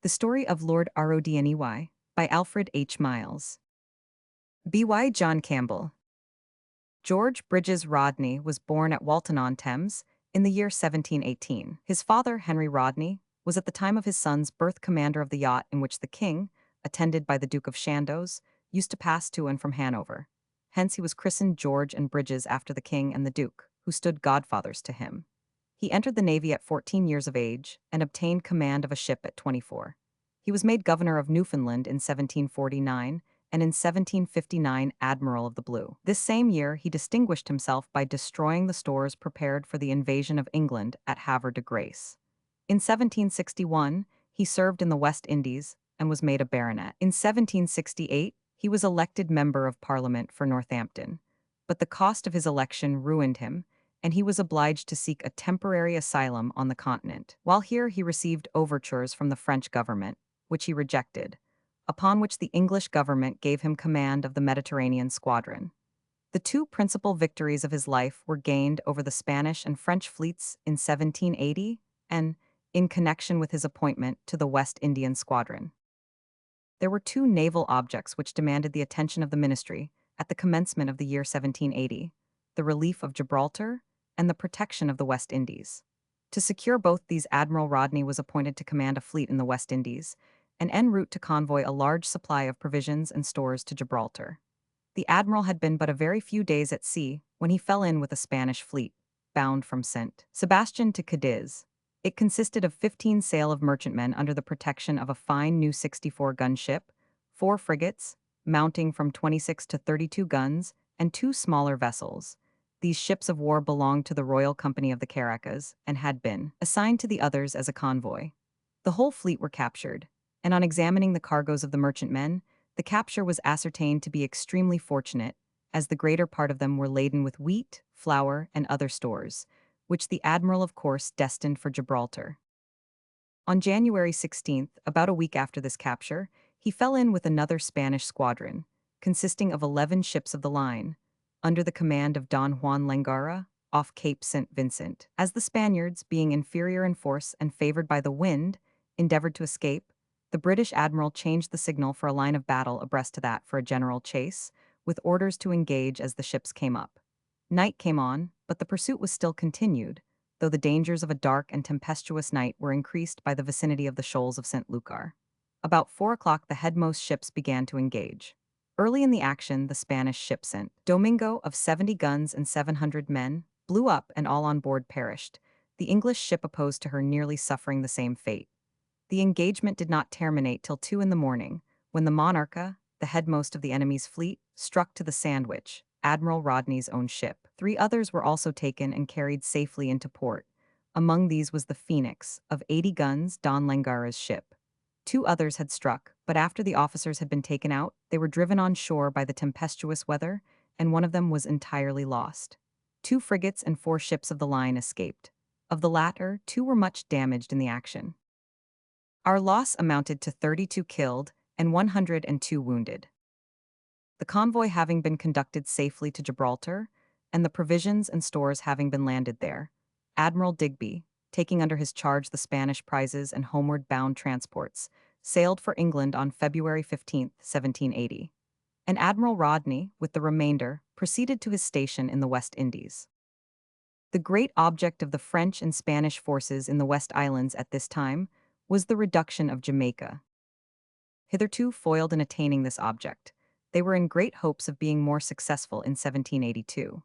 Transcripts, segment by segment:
The Story of Lord Rodney by Alfred H. Miles. B.Y. John Campbell. George Bridges Rodney was born at Walton-on-Thames in the year 1718. His father, Henry Rodney, was at the time of his son's birth commander of the yacht in which the king, attended by the Duke of Chandos, used to pass to and from Hanover. Hence he was christened George and Bridges after the king and the duke, who stood godfathers to him. He entered the Navy at 14 years of age and obtained command of a ship at 24. He was made governor of Newfoundland in 1749 and in 1759 Admiral of the Blue. This same year, he distinguished himself by destroying the stores prepared for the invasion of England at Havre de Grace. In 1761, he served in the West Indies and was made a baronet. In 1768, he was elected Member of Parliament for Northampton, but the cost of his election ruined him, and he was obliged to seek a temporary asylum on the continent. While here, he received overtures from the French government, which he rejected, upon which the English government gave him command of the Mediterranean squadron. The two principal victories of his life were gained over the Spanish and French fleets in 1780 and in connection with his appointment to the West Indian squadron. There were two naval objects which demanded the attention of the ministry at the commencement of the year 1780, the relief of Gibraltar and the protection of the West Indies. To secure both these, Admiral Rodney was appointed to command a fleet in the West Indies, and en route to convoy a large supply of provisions and stores to Gibraltar. The admiral had been but a very few days at sea when he fell in with a Spanish fleet, bound from St. Sebastian to Cadiz. It consisted of 15 sail of merchantmen under the protection of a fine new 64-gun ship, 4 frigates, mounting from 26 to 32 guns, and 2 smaller vessels. These ships of war belonged to the Royal Company of the Caracas and had been assigned to the others as a convoy. The whole fleet were captured, and on examining the cargoes of the merchantmen, the capture was ascertained to be extremely fortunate, as the greater part of them were laden with wheat, flour, and other stores, which the admiral of course destined for Gibraltar. On January 16th, about a week after this capture, he fell in with another Spanish squadron, consisting of 11 ships of the line, under the command of Don Juan Langara, off Cape St. Vincent. As the Spaniards, being inferior in force and favored by the wind, endeavored to escape, the British admiral changed the signal for a line of battle abreast to that for a general chase, with orders to engage as the ships came up. Night came on, but the pursuit was still continued, though the dangers of a dark and tempestuous night were increased by the vicinity of the shoals of St. Lucar. About 4 o'clock the headmost ships began to engage. Early in the action, the Spanish ship St. Domingo, of 70 guns and 700 men, blew up and all on board perished, the English ship opposed to her nearly suffering the same fate. The engagement did not terminate till 2 in the morning, when the Monarcha, the headmost of the enemy's fleet, struck to the Sandwich, Admiral Rodney's own ship. 3 others were also taken and carried safely into port. Among these was the Phoenix, of 80 guns, Don Langara's ship. 2 others had struck, but after the officers had been taken out, they were driven on shore by the tempestuous weather, and one of them was entirely lost. 2 frigates and 4 ships of the line escaped. Of the latter, 2 were much damaged in the action. Our loss amounted to 32 killed and 102 wounded. The convoy having been conducted safely to Gibraltar, and the provisions and stores having been landed there, Admiral Digby, taking under his charge the Spanish prizes and homeward-bound transports, sailed for England on February 15, 1780. And Admiral Rodney, with the remainder, proceeded to his station in the West Indies. The great object of the French and Spanish forces in the West Islands at this time was the reduction of Jamaica. Hitherto foiled in attaining this object, they were in great hopes of being more successful in 1782.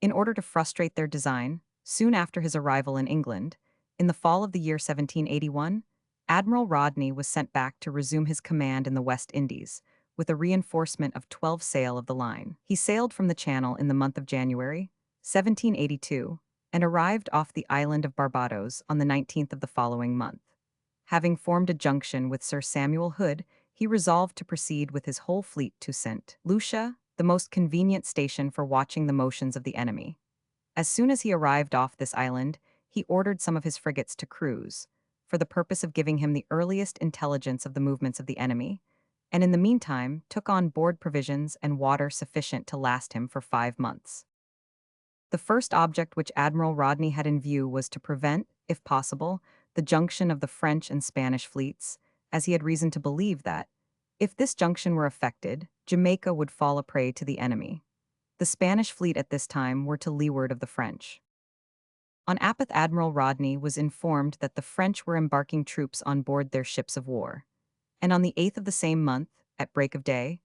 In order to frustrate their design, soon after his arrival in England, in the fall of the year 1781, Admiral Rodney was sent back to resume his command in the West Indies, with a reinforcement of 12 sail of the line. He sailed from the Channel in the month of January, 1782, and arrived off the island of Barbados on the 19th of the following month. Having formed a junction with Sir Samuel Hood, he resolved to proceed with his whole fleet to St. Lucia, the most convenient station for watching the motions of the enemy. As soon as he arrived off this island, he ordered some of his frigates to cruise, for the purpose of giving him the earliest intelligence of the movements of the enemy, and in the meantime took on board provisions and water sufficient to last him for 5 months. The first object which Admiral Rodney had in view was to prevent, if possible, the junction of the French and Spanish fleets, as he had reason to believe that, if this junction were effected, Jamaica would fall a prey to the enemy. The Spanish fleet at this time were to leeward of the French. On Apeth, Admiral Rodney was informed that the French were embarking troops on board their ships of war, and on the 8th of the same month, at break of day,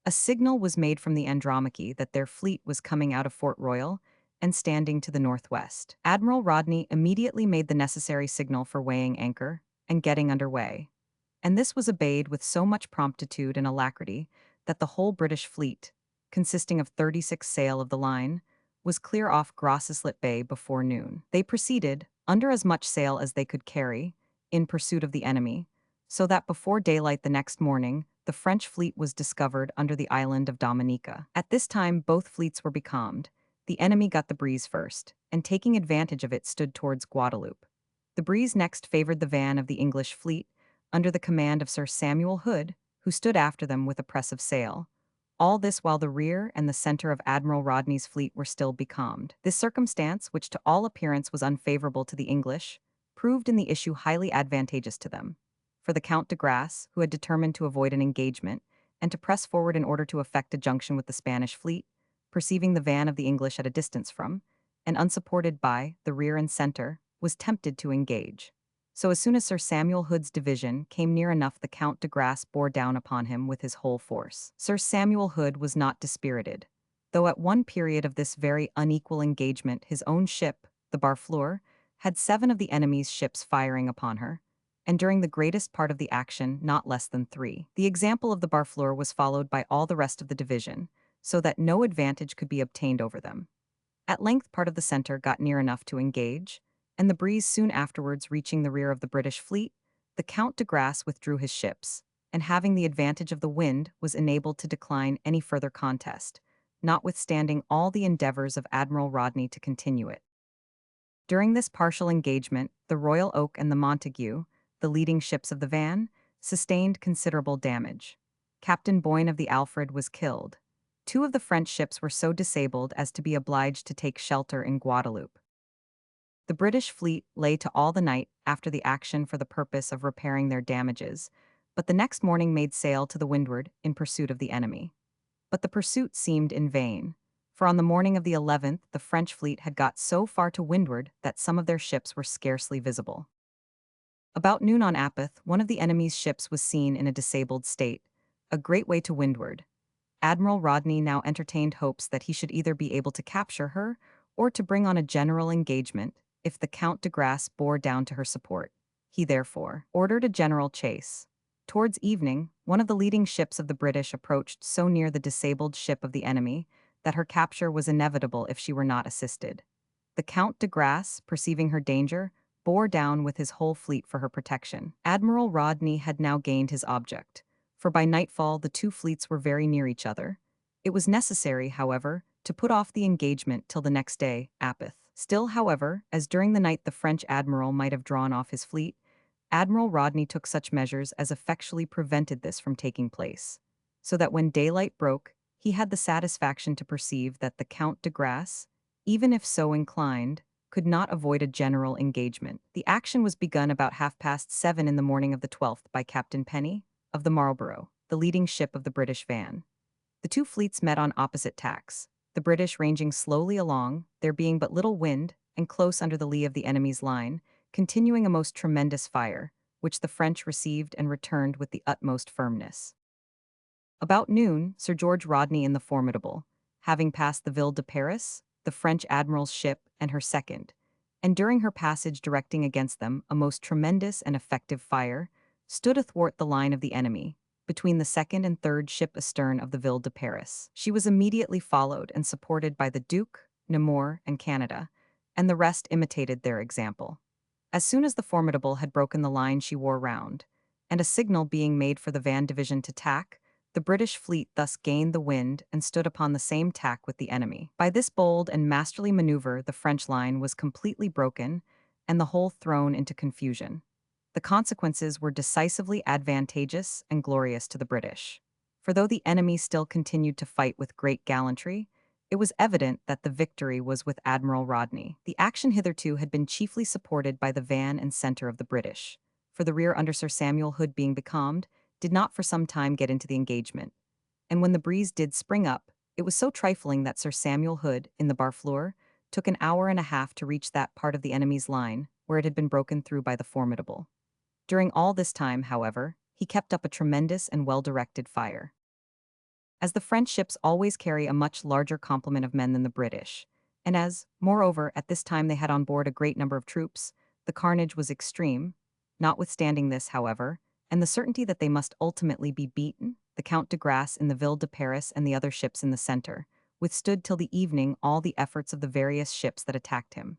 a signal was made from the Andromache that their fleet was coming out of Fort Royal and standing to the northwest. Admiral Rodney immediately made the necessary signal for weighing anchor and getting under way, and this was obeyed with so much promptitude and alacrity that the whole British fleet, consisting of 36 sail of the line, was clear off Grossetlit Bay before noon. They proceeded, under as much sail as they could carry, in pursuit of the enemy, so that before daylight the next morning, the French fleet was discovered under the island of Dominica. At this time both fleets were becalmed. The enemy got the breeze first, and taking advantage of it stood towards Guadeloupe. The breeze next favored the van of the English fleet, under the command of Sir Samuel Hood, who stood after them with a press of sail. All this while the rear and the center of Admiral Rodney's fleet were still becalmed. This circumstance, which to all appearance was unfavorable to the English, proved in the issue highly advantageous to them. For the Count de Grasse, who had determined to avoid an engagement, and to press forward in order to effect a junction with the Spanish fleet, perceiving the van of the English at a distance from, and unsupported by, the rear and center, was tempted to engage. So as soon as Sir Samuel Hood's division came near enough, the Count de Grasse bore down upon him with his whole force. Sir Samuel Hood was not dispirited, though at one period of this very unequal engagement his own ship, the Barfleur, had 7 of the enemy's ships firing upon her, and during the greatest part of the action not less than 3. The example of the Barfleur was followed by all the rest of the division, so that no advantage could be obtained over them. At length part of the center got near enough to engage, and the breeze soon afterwards reaching the rear of the British fleet, the Count de Grasse withdrew his ships, and having the advantage of the wind was enabled to decline any further contest, notwithstanding all the endeavors of Admiral Rodney to continue it. During this partial engagement, the Royal Oak and the Montague, the leading ships of the van, sustained considerable damage. Captain Boyne of the Alfred was killed. 2 of the French ships were so disabled as to be obliged to take shelter in Guadeloupe. The British fleet lay to all the night after the action for the purpose of repairing their damages, but the next morning made sail to the windward in pursuit of the enemy. But the pursuit seemed in vain, for on the morning of the 11th the French fleet had got so far to windward that some of their ships were scarcely visible. About noon on Apeth, one of the enemy's ships was seen in a disabled state, a great way to windward. Admiral Rodney now entertained hopes that he should either be able to capture her or to bring on a general engagement if the Count de Grasse bore down to her support. He therefore ordered a general chase. Towards evening, one of the leading ships of the British approached so near the disabled ship of the enemy that her capture was inevitable if she were not assisted. The Count de Grasse, perceiving her danger, bore down with his whole fleet for her protection. Admiral Rodney had now gained his object, for by nightfall the 2 fleets were very near each other. It was necessary, however, to put off the engagement till the next day, Apeth. Still, however, as during the night the French admiral might have drawn off his fleet, Admiral Rodney took such measures as effectually prevented this from taking place, so that when daylight broke, he had the satisfaction to perceive that the Count de Grasse, even if so inclined, could not avoid a general engagement. The action was begun about 7:30 in the morning of the 12th by Captain Penny, of the Marlborough, the leading ship of the British van. The 2 fleets met on opposite tacks, the British ranging slowly along, there being but little wind, and close under the lee of the enemy's line, continuing a most tremendous fire, which the French received and returned with the utmost firmness. About noon, Sir George Rodney in the Formidable, having passed the Ville de Paris, the French admiral's ship and her second, and during her passage directing against them a most tremendous and effective fire, stood athwart the line of the enemy, between the 2nd and 3rd ship astern of the Ville de Paris. She was immediately followed and supported by the Duke, Namur, and Canada, and the rest imitated their example. As soon as the Formidable had broken the line she wore round, and a signal being made for the van division to tack, the British fleet thus gained the wind and stood upon the same tack with the enemy. By this bold and masterly maneuver the French line was completely broken, and the whole thrown into confusion. The consequences were decisively advantageous and glorious to the British. For though the enemy still continued to fight with great gallantry, it was evident that the victory was with Admiral Rodney. The action hitherto had been chiefly supported by the van and center of the British, for the rear under Sir Samuel Hood being becalmed, did not for some time get into the engagement. And when the breeze did spring up, it was so trifling that Sir Samuel Hood, in the Barfleur, took an hour and a half to reach that part of the enemy's line where it had been broken through by the Formidable. During all this time, however, he kept up a tremendous and well-directed fire. As the French ships always carry a much larger complement of men than the British, and as, moreover, at this time they had on board a great number of troops, the carnage was extreme. Notwithstanding this, however, and the certainty that they must ultimately be beaten, the Count de Grasse in the Ville de Paris and the other ships in the center withstood till the evening all the efforts of the various ships that attacked him.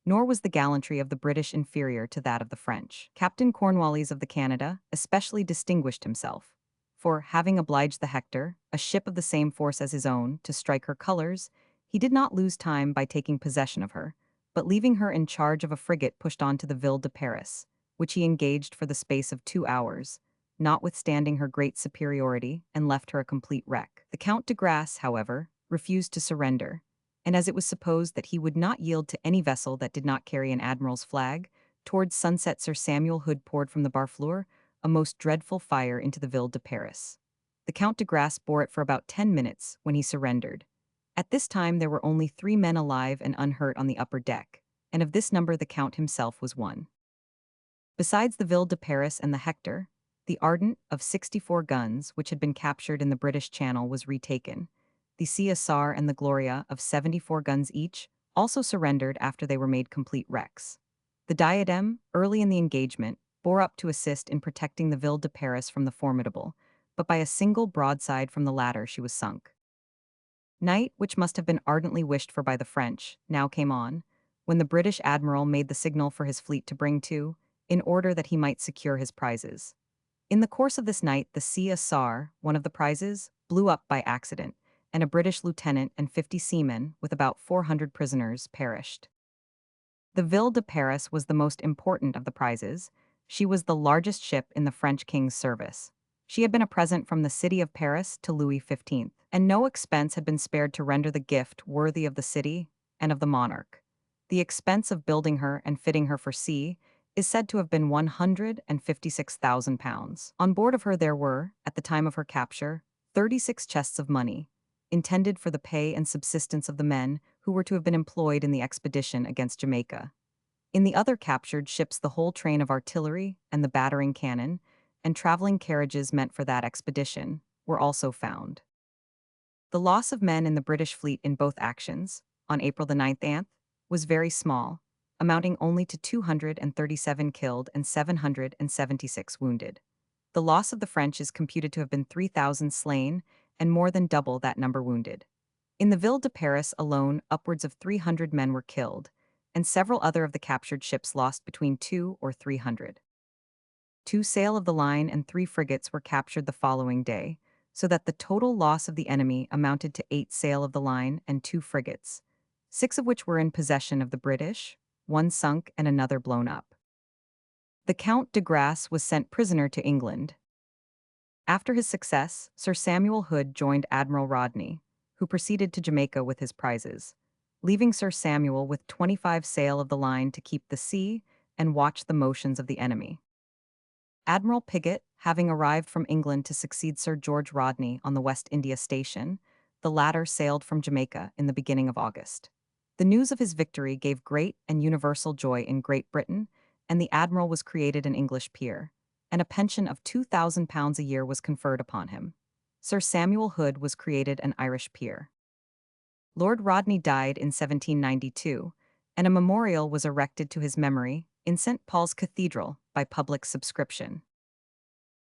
Nor was the gallantry of the British inferior to that of the French. Captain Cornwallis of the Canada especially distinguished himself, for, having obliged the Hector, a ship of the same force as his own, to strike her colors, he did not lose time by taking possession of her, but leaving her in charge of a frigate pushed on to the Ville de Paris, which he engaged for the space of 2 hours, notwithstanding her great superiority, and left her a complete wreck. The Count de Grasse, however, refused to surrender, and as it was supposed that he would not yield to any vessel that did not carry an admiral's flag, towards sunset Sir Samuel Hood poured from the Barfleur a most dreadful fire into the Ville de Paris. The Count de Grasse bore it for about 10 minutes when he surrendered. At this time there were only 3 men alive and unhurt on the upper deck, and of this number the Count himself was one. Besides the Ville de Paris and the Hector, the Ardent, of 64 guns, which had been captured in the British Channel, was retaken. The Caesar and the Gloria, of 74 guns each, also surrendered after they were made complete wrecks. The Diadem, early in the engagement, bore up to assist in protecting the Ville de Paris from the Formidable, but by a single broadside from the latter she was sunk. Night, which must have been ardently wished for by the French, now came on, when the British admiral made the signal for his fleet to bring to, in order that he might secure his prizes. In the course of this night the Caesar, one of the prizes, blew up by accident, and a British lieutenant and 50 seamen, with about 400 prisoners, perished. The Ville de Paris was the most important of the prizes. She was the largest ship in the French king's service. She had been a present from the city of Paris to Louis XV, and no expense had been spared to render the gift worthy of the city and of the monarch. The expense of building her and fitting her for sea is said to have been £156,000. On board of her there were, at the time of her capture, 36 chests of money, intended for the pay and subsistence of the men who were to have been employed in the expedition against Jamaica. In the other captured ships the whole train of artillery and the battering cannon, and traveling carriages meant for that expedition, were also found. The loss of men in the British fleet in both actions, on April the 9th, was very small, amounting only to 237 killed and 776 wounded. The loss of the French is computed to have been 3,000 slain and more than double that number wounded. In the Ville de Paris alone, upwards of 300 men were killed, and several other of the captured ships lost between 200 or 300. 2 sail of the line and 3 frigates were captured the following day, so that the total loss of the enemy amounted to 8 sail of the line and 2 frigates, 6 of which were in possession of the British, 1 sunk and another blown up. The Count de Grasse was sent prisoner to England. After his success, Sir Samuel Hood joined Admiral Rodney, who proceeded to Jamaica with his prizes, leaving Sir Samuel with 25 sail of the line to keep the sea and watch the motions of the enemy. Admiral Pigot, having arrived from England to succeed Sir George Rodney on the West India station, the latter sailed from Jamaica in the beginning of August. The news of his victory gave great and universal joy in Great Britain, and the admiral was created an English peer, and a pension of £2,000 a year was conferred upon him. Sir Samuel Hood was created an Irish peer. Lord Rodney died in 1792, and a memorial was erected to his memory in St. Paul's Cathedral by public subscription.